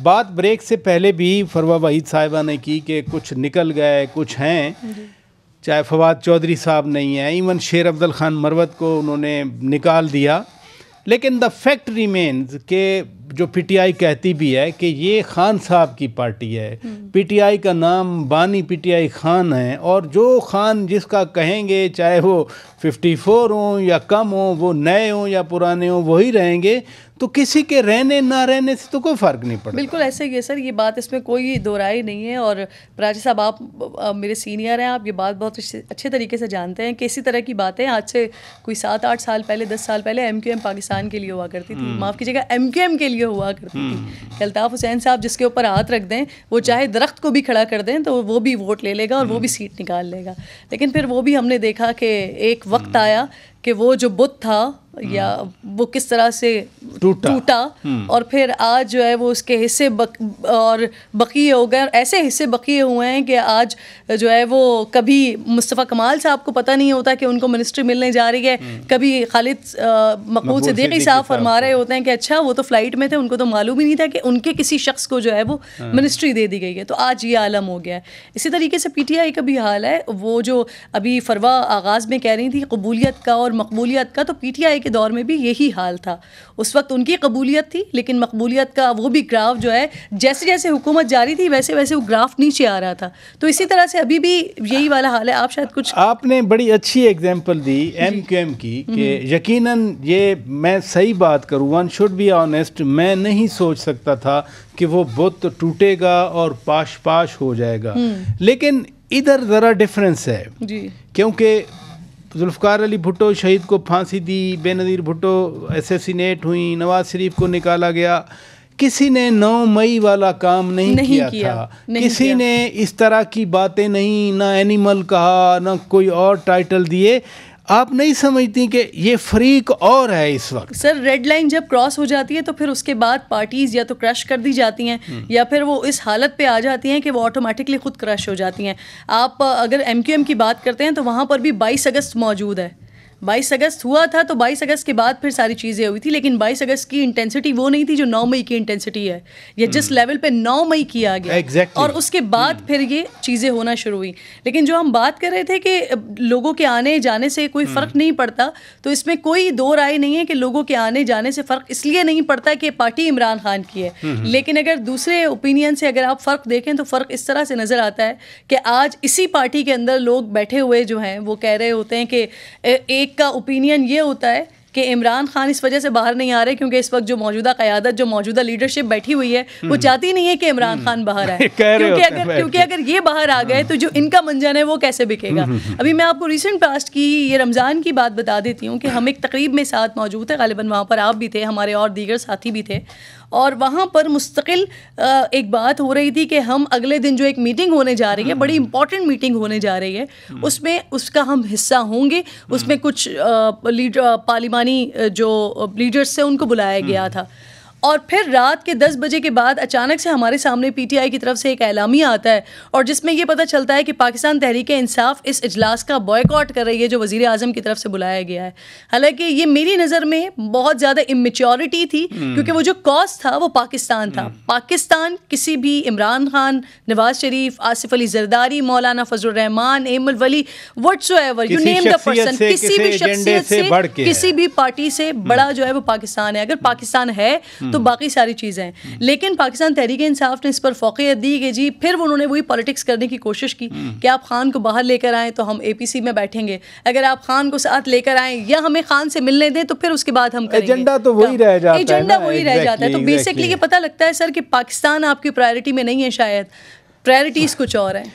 बात ब्रेक से पहले भी फरवा वहीद साहिबा ने की कि कुछ निकल गए, कुछ हैं, चाहे फवाद चौधरी साहब नहीं है, इवन शेर अफजल खान मरवत को उन्होंने निकाल दिया, लेकिन द फैक्ट रिमेन्स के जो पीटीआई कहती भी है कि ये खान साहब की पार्टी है, पीटीआई का नाम बानी पीटीआई खान है, और जो खान जिसका कहेंगे चाहे वो 54 हों या कम हों, वो नए हों या पुराने हों, वही रहेंगे, तो किसी के रहने ना रहने से तो कोई फ़र्क नहीं पड़ता। बिल्कुल ऐसे ही है सर, ये बात इसमें कोई दो राय नहीं है। और प्राची साहब आप मेरे सीनियर हैं, आप ये बात बहुत अच्छे तरीके से जानते हैं कि इसी तरह की बातें आज से कोई 7-8 साल पहले, 10 साल पहले MQM पाकिस्तान के लिए हुआ करती थी, माफ़ कीजिएगा MQM के लिए हुआ करती थी। अल्ताफ़ हुसैन साहब जिसके ऊपर हाथ रख दें, वो चाहे दरख्त को भी खड़ा कर दें तो वो भी वोट ले लेगा और वो भी सीट निकाल लेगा। लेकिन फिर वो भी हमने देखा कि एक वक्त आया कि वो जो बुत था या वो किस तरह से टूटा और फिर आज जो है वो उसके हिस्से और बकिए हो गए, और ऐसे हिस्से बकिए हुए हैं कि आज जो है वो कभी मुस्तफ़ा कमाल साहब को पता नहीं होता कि उनको मिनिस्ट्री मिलने जा रही है, कभी खालिद मकबूल सिद्दीकी साहब फरमा रहे होते हैं कि अच्छा वो तो फ्लाइट में थे, उनको तो मालूम ही नहीं था कि उनके किसी शख्स को जो है वो मिनिस्ट्री दे दी गई है। तो आज ये आलम हो गया है। इसी तरीके से PTI का भी हाल है। वो जो अभी फरवा आगाज़ में कह रही थी कबूलियत का और मकबूलियत का, तो PTI के दौर में भी यही हाल था। उस वक्त उनकी कबूलियत थी, लेकिन मकबूलियत का वो भी ग्राफ जो है जैसे जैसे हुकूमत जारी थी वैसे वैसे वो ग्राफ नीचे आ रहा था। तो इसी तरह से अभी भी यही वाला हाल है। आप शायद कुछ आपने बड़ी अच्छी एग्जांपल दी MQM की कि यकीनन ये मैं सही बात करूँ, वन शुड बी ऑनेस्ट, मैं नहीं सोच सकता था कि वो बुत टूटेगा और पाश पाश हो जाएगा। लेकिन इधर ज़रा डिफरेंस है क्योंकि जुल्फ़िकार अली भुट्टो शहीद को फांसी दी, बेनज़ीर भुट्टो असैसिनेट हुई, नवाज शरीफ को निकाला गया, किसी ने 9 मई वाला काम नहीं किया था, किसी ने इस तरह की बातें नहीं, ना एनिमल कहा, ना कोई और टाइटल दिए। आप नहीं समझती कि ये फरीक और है इस वक्त? सर रेड लाइन जब क्रॉस हो जाती है तो फिर उसके बाद पार्टीज़ या तो क्रश कर दी जाती हैं या फिर वो इस हालत पे आ जाती हैं कि वो ऑटोमेटिकली खुद क्रश हो जाती हैं। आप अगर MQM की बात करते हैं तो वहाँ पर भी 22 अगस्त मौजूद है। 22 अगस्त हुआ था तो 22 अगस्त के बाद फिर सारी चीज़ें हुई थी, लेकिन 22 अगस्त की इंटेंसिटी वो नहीं थी जो 9 मई की इंटेंसिटी है, या जिस लेवल पे 9 मई किया गया और उसके बाद फिर ये चीज़ें होना शुरू हुई। लेकिन जो हम बात कर रहे थे कि लोगों के आने जाने से कोई फ़र्क नहीं पड़ता, तो इसमें कोई दो राय नहीं है कि लोगों के आने जाने से फ़र्क इसलिए नहीं पड़ता कि पार्टी इमरान खान की है। लेकिन अगर दूसरे ओपिनियन से अगर आप फ़र्क देखें तो फ़र्क इस तरह से नज़र आता है कि आज इसी पार्टी के अंदर लोग बैठे हुए जो हैं वो कह रहे होते हैं कि एक का ओपिनियन ये होता है कि इमरान खान इस वजह से बाहर नहीं आ रहे क्योंकि इस वक्त जो मौजूदा क़यादत, जो मौजूदा लीडरशिप बैठी हुई है वो चाहती नहीं है कि इमरान खान बाहर आए, क्योंकि अगर ये बाहर आ गए तो जो इनका मंजन है वो कैसे बिकेगा। अभी मैं आपको रिसेंट पास्ट की ये रमज़ान की बात बता देती हूँ कि हम एक तकरीब में साथ मौजूद थे, गालिबन वहाँ पर आप भी थे, हमारे और दीगर साथी भी थे, और वहाँ पर मुस्तकिल एक बात हो रही थी कि हम अगले दिन जो एक मीटिंग होने जा रही है, बड़ी इंपॉर्टेंट मीटिंग होने जा रही है, उसमें उसका हम हिस्सा होंगे। उसमें कुछ पार्लिमानी जो लीडर्स से उनको बुलाया गया था, और फिर रात के 10 बजे के बाद अचानक से हमारे सामने PTI की तरफ से एक एलामिया आता है और जिसमें ये पता चलता है कि पाकिस्तान तहरीक इंसाफ इस इजलास का बॉयकॉट कर रही है जो वज़ीर आज़म की तरफ से बुलाया गया है। हालांकि ये मेरी नज़र में बहुत ज़्यादा इमेच्योरिटी थी, क्योंकि वो जो कॉज था वो पाकिस्तान था। पाकिस्तान किसी भी इमरान खान, नवाज शरीफ, आसिफ अली जरदारी, मौलाना Fazlur Rahman, Emil Wali, whatsoever you name the person, किसी भी शख्सियत से, किसी भी पार्टी से बड़ा जो है वो पाकिस्तान है। अगर पाकिस्तान है तो बाकी सारी चीज़ें हैं। लेकिन पाकिस्तान तहरीक इंसाफ ने इस पर फौक़ियत दी कि जी, फिर उन्होंने वही पॉलिटिक्स करने की कोशिश की कि आप खान को बाहर लेकर आएँ तो हम APC में बैठेंगे, अगर आप खान को साथ लेकर आएँ या हमें खान से मिलने दें तो फिर उसके बाद हम करेंगे। एजेंडा तो वही रह जाता है, एजेंडा वही रह जाता है। तो बेसिकली ये पता लगता है सर कि पाकिस्तान आपकी प्रायोरिटी में नहीं है, शायद प्रायोरिटीज़ कुछ और हैं।